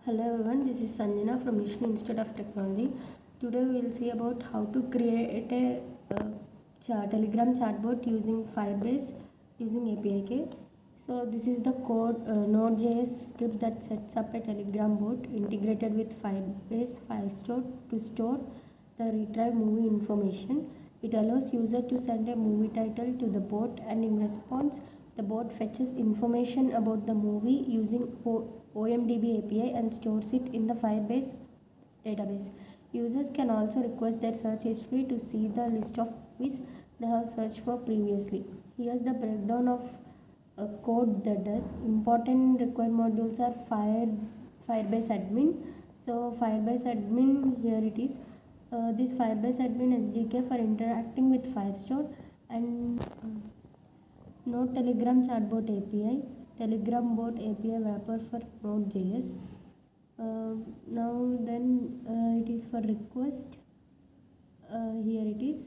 Hello everyone, this is Sanjana from Mission Institute of Technology. Today we will see about how to create a Telegram chatbot using Firebase using API key. So this is the code Node.js script that sets up a Telegram bot integrated with Firebase file store to store the retrieve movie information. It allows user to send a movie title to the bot, and in response the bot fetches information about the movie using OMDB API and stores it in the Firebase database. Users can also request their search history to see the list of movies they have searched for previously. Here's the breakdown of code that does. Important required modules are Firebase admin. So Firebase admin, here it is. This Firebase admin SDK for interacting with Firestore, and Node Telegram chatbot API, Telegram bot API wrapper for Node.js. It is for request. Here it is.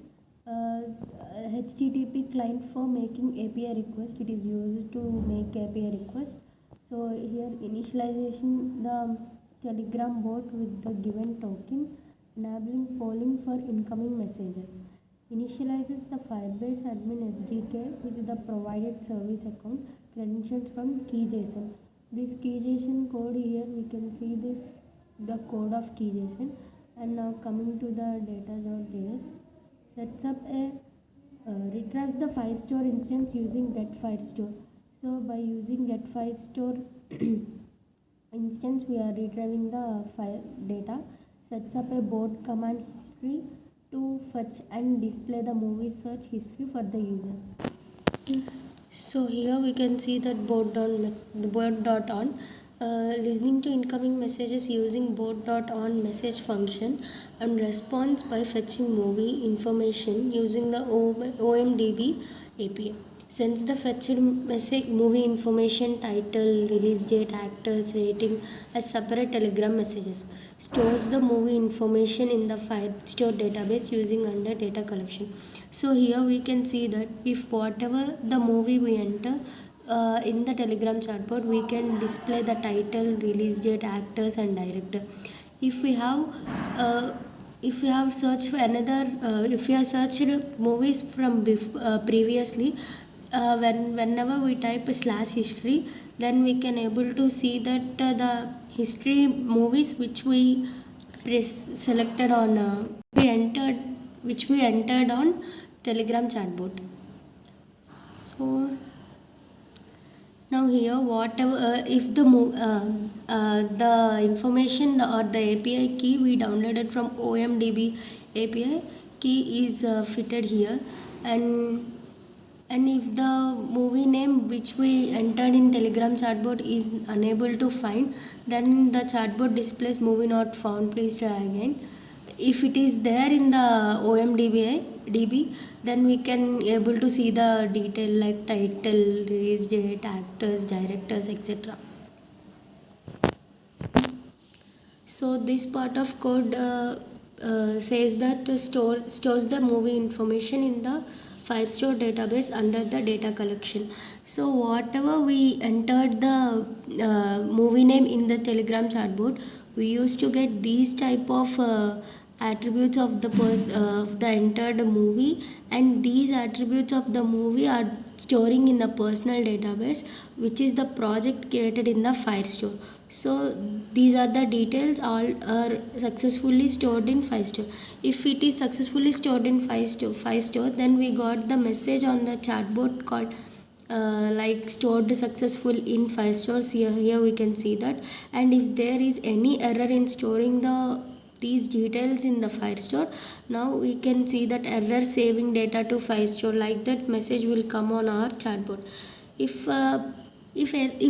HTTP client for making API request. It is used to make API request. So here initialization the Telegram bot with the given token, enabling polling for incoming messages. Initializes the Firebase admin SDK with the provided service account credentials from key.json. This key.json code, here we can see the code of key.json. And now coming to the data.js, sets up a retrieves the Firestore instance using getFirestore. So by using getFirestore instance, we are retrieving the file data. Sets up a bot command history to fetch and display the movie search history for the user. So here we can see that bot.on listening to incoming messages using bot.on message function, and responds by fetching movie information using the OMDB API. Sends the fetched movie information, title, release date, actors, rating as separate Telegram messages. Stores the movie information in the Firestore database using under data collection. So here we can see that if whatever the movie we enter in the Telegram chatbot, we can display the title, release date, actors and director. If we have searched for another, if we have searched movies from previously, whenever we type /history, then we can able to see that the history movies which we selected on which we entered on Telegram chatbot. So now here whatever if the information or the API key we downloaded from OMDB API key is fitted here, and if the movie name which we entered in Telegram chatbot is unable to find, then the chatbot displays movie not found, please try again. If it is there in the OMDB, then we can able to see the detail like title, release date, actors, directors, etc. So this part of code says that stores the movie information in the Firestore database under the data collection. So whatever we entered the movie name in the Telegram chatbot, we used to get these type of attributes of the entered movie, and these attributes of the movie are storing in the personal database, which is the project created in the Firestore. So these are the details all are successfully stored in Firestore. If it is successfully stored in Firestore, then we got the message on the chatbot called like stored successful in Firestore. Here we can see that. And if there is any error in storing these details in the Firestore, now we can see that error saving data to Firestore, like that message will come on our chatbot. If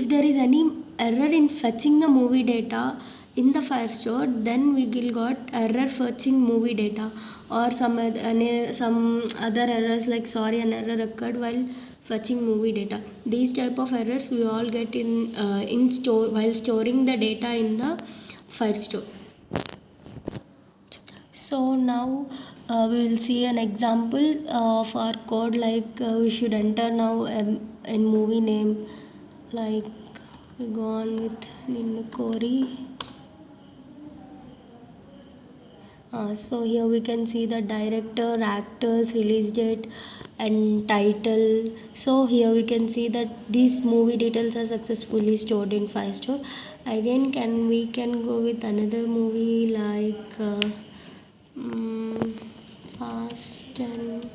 there is any error in fetching the movie data in the Firestore, then we will got error fetching movie data, or some other errors like sorry an error occurred while fetching movie data. These type of errors we all get in store while storing the data in the Firestore. So now we will see an example of our code, like we should enter now a movie name, like we go on with Ninnu Kori. So here we can see the director, actors, release date and title. So here we can see that these movie details are successfully stored in Firestore. Again, we can go with another movie like Fast and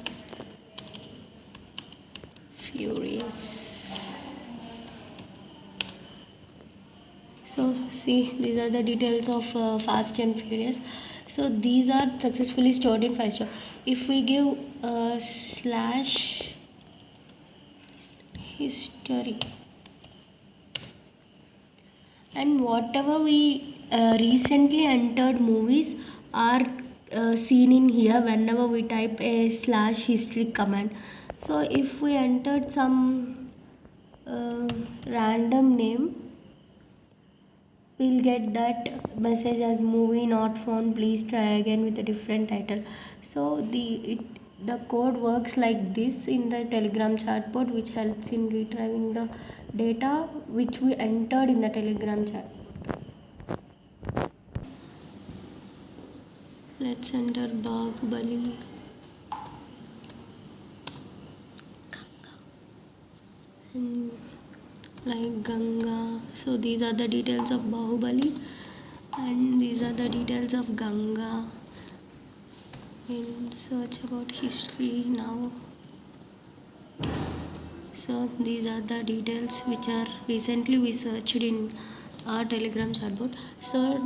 Furious. So see, these are the details of Fast and Furious. So these are successfully stored in Firestore. If we give slash history, and whatever we recently entered movies are seen in here whenever we type a slash history command. So if we entered some random name, we'll get that message as movie not found, please try again with a different title. So the code works like this in the Telegram chatbot, which helps in retrieving the data which we entered in the Telegram chat. Let's enter Bahubali. And like Ganga. So these are the details of Bahubali, and these are the details of Ganga. In search about history now. So these are the details which are recently we searched in our Telegram chatbot. So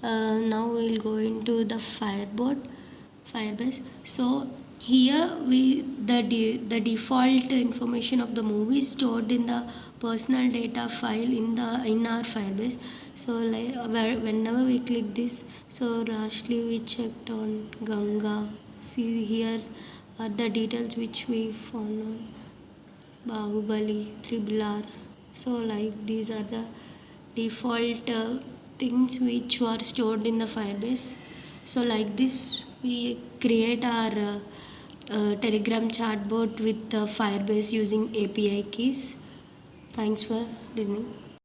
now we'll go into the firebase. So here the default information of the movie is stored in the personal data file in our firebase. So whenever we click this, so lastly we checked on Ganga. See, here are the details which we found on Bahubali, Triple R. So like these are the default things which were stored in the Firebase. So like this we create our Telegram chatbot with Firebase using API keys. Thanks for listening.